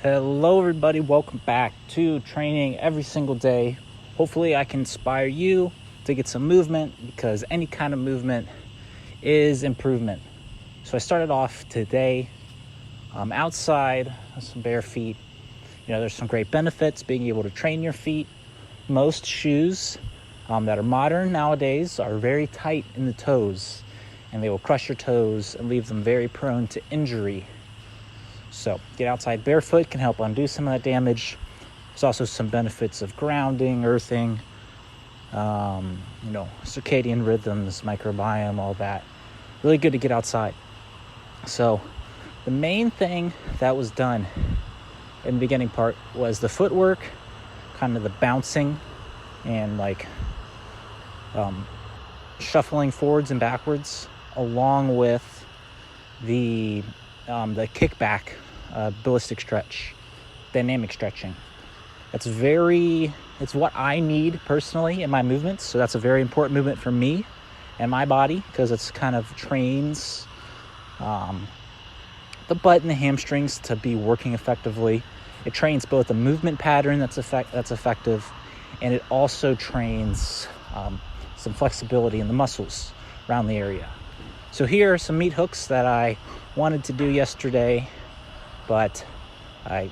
Hello everybody, welcome back to training every single day. Hopefully I can inspire you to get some movement, because any kind of movement is improvement. So I started off today outside with some bare feet. There's some great benefits being able to train your feet. Most shoes that are modern nowadays are very tight in the toes, and they will crush your toes and leave them very prone to injury. So get outside barefoot can help undo some of that damage. There's also some benefits of grounding, earthing, circadian rhythms, microbiome, all that. Really good to get outside. So the main thing that was done in the beginning part was the footwork, kind of the bouncing and shuffling forwards and backwards, along with the kickback, ballistic stretch, dynamic stretching. It's what I need personally in my movements. So that's a very important movement for me and my body, because it's kind of trains the butt and the hamstrings to be working effectively. It trains both a movement pattern that's effective, and it also trains some flexibility in the muscles around the area. So here are some meat hooks that I wanted to do yesterday, but I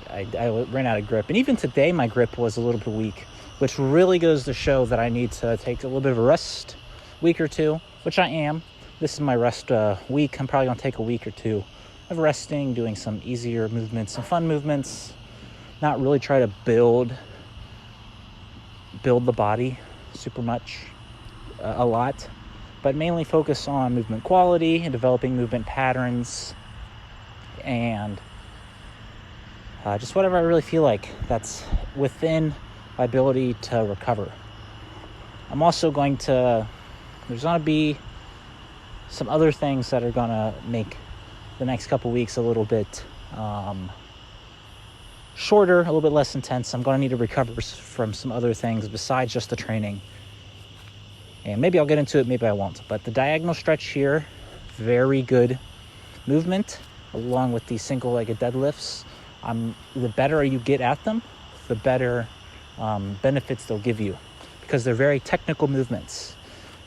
ran out of grip. And even today, my grip was a little bit weak, which really goes to show that I need to take a little bit of a rest week or two, which I am. This is my rest week. I'm probably going to take a week or two of resting, doing some easier movements, some fun movements, not really try to build the body super much, a lot, but mainly focus on movement quality and developing movement patterns, and just whatever I really feel like that's within my ability to recover. I'm also there's going to be some other things that are going to make the next couple weeks a little bit shorter, a little bit less intense. I'm going to need to recover from some other things besides just the training. And maybe I'll get into it, maybe I won't. But the diagonal stretch here, very good movement, along with the single-legged deadlifts. The better you get at them, the better benefits they'll give you, because they're very technical movements.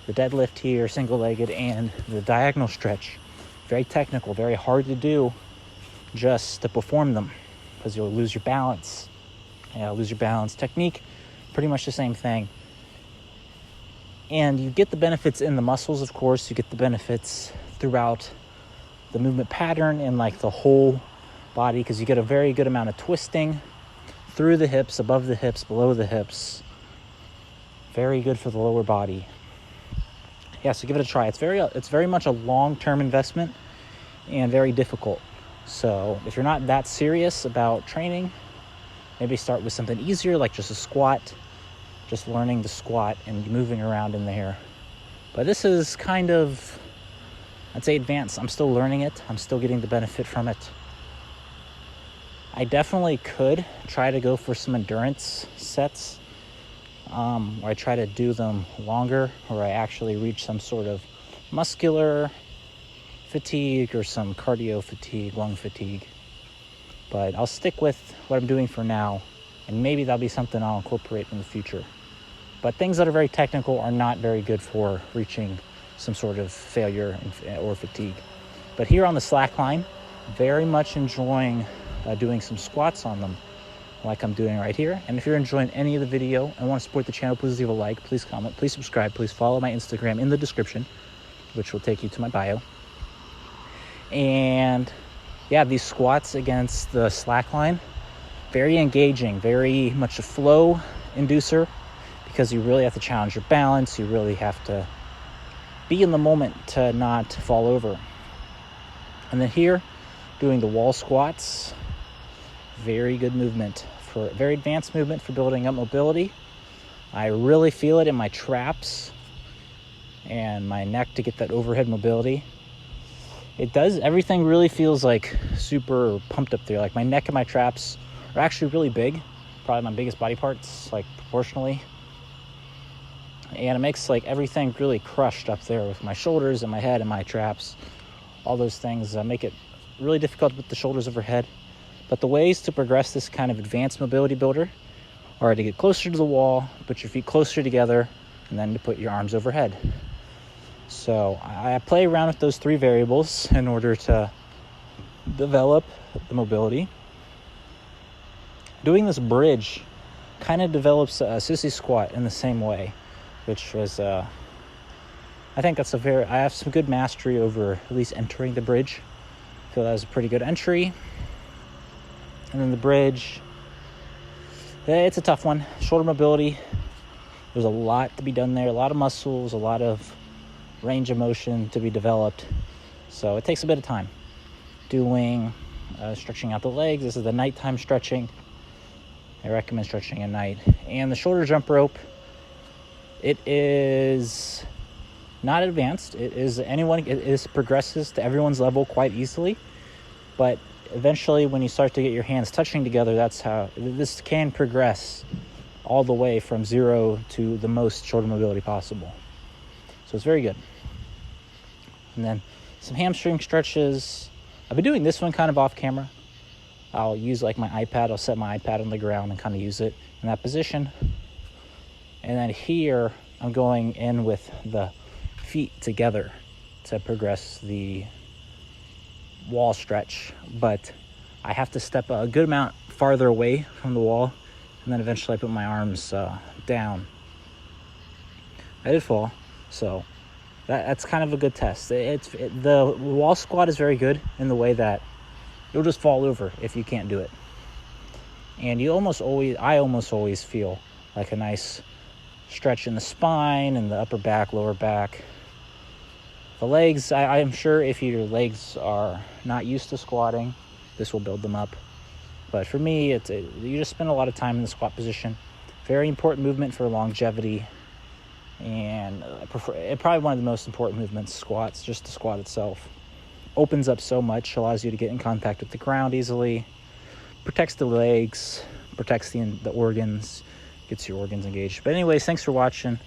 The deadlift here, single-legged, and the diagonal stretch, very technical, very hard to do just to perform them, because you'll lose your balance. Lose your balance. Technique, pretty much the same thing. And you get the benefits in the muscles, of course. You get the benefits throughout the movement pattern and the whole body, because you get a very good amount of twisting through the hips, above the hips, below the hips. Very good for the lower body. So give it a try. It's very much a long-term investment and very difficult. So if you're not that serious about training, maybe start with something easier, like just a squat, just learning the squat and moving around in there. But this is kind of, I'd say, advanced. I'm still learning it. I'm still getting the benefit from it. I definitely could try to go for some endurance sets, where I try to do them longer, where I actually reach some sort of muscular fatigue or some cardio fatigue, lung fatigue. But I'll stick with what I'm doing for now, and maybe that'll be something I'll incorporate in the future. But things that are very technical are not very good for reaching some sort of failure or fatigue. But here on the slack line, very much enjoying doing some squats on them, like I'm doing right here. And if you're enjoying any of the video and want to support the channel, please leave a like, please comment, please subscribe, please follow my Instagram in the description, which will take you to my bio. And these squats against the slack line, very engaging, very much a flow inducer, because you really have to challenge your balance. You really have to be in the moment to not fall over. And then here, doing the wall squats, very good movement, very advanced movement for building up mobility. I really feel it in my traps and my neck to get that overhead mobility. Everything really feels super pumped up there. My neck and my traps are actually really big, probably my biggest body parts, proportionally. And it makes everything really crushed up there with my shoulders and my head and my traps. All those things make it really difficult with the shoulders overhead. But the ways to progress this kind of advanced mobility builder are to get closer to the wall, put your feet closer together, and then to put your arms overhead. So I play around with those 3 variables in order to develop the mobility. Doing this bridge kind of develops a sissy squat in the same way, which was, I think I have some good mastery over at least entering the bridge. I feel that was a pretty good entry. And then the bridge, it's a tough one. Shoulder mobility, there's a lot to be done there, a lot of muscles, a lot of range of motion to be developed. So it takes a bit of time. Doing stretching out the legs, this is the nighttime stretching. I recommend stretching at night. And the shoulder jump rope, it is not advanced. It progresses to everyone's level quite easily. But eventually, when you start to get your hands touching together, that's how this can progress all the way from 0 to the most shoulder mobility possible. So it's very good. And then some hamstring stretches. I've been doing this one kind of off camera. I'll use like my iPad. I'll set my iPad on the ground and kind of use it in that position. And then here, I'm going in with the feet together to progress the wall stretch. But I have to step a good amount farther away from the wall. And then eventually I put my arms down. I did fall, so that's kind of a good test. The wall squat is very good in the way that you'll just fall over if you can't do it. And I almost always feel like a nice stretch in the spine and the upper back, lower back. The legs, I am sure if your legs are not used to squatting, this will build them up. But for me, you just spend a lot of time in the squat position. Very important movement for longevity. And probably one of the most important movements, squats, just the squat itself. Opens up so much, allows you to get in contact with the ground easily, protects the legs, protects the organs, gets your organs engaged. But anyways, thanks for watching.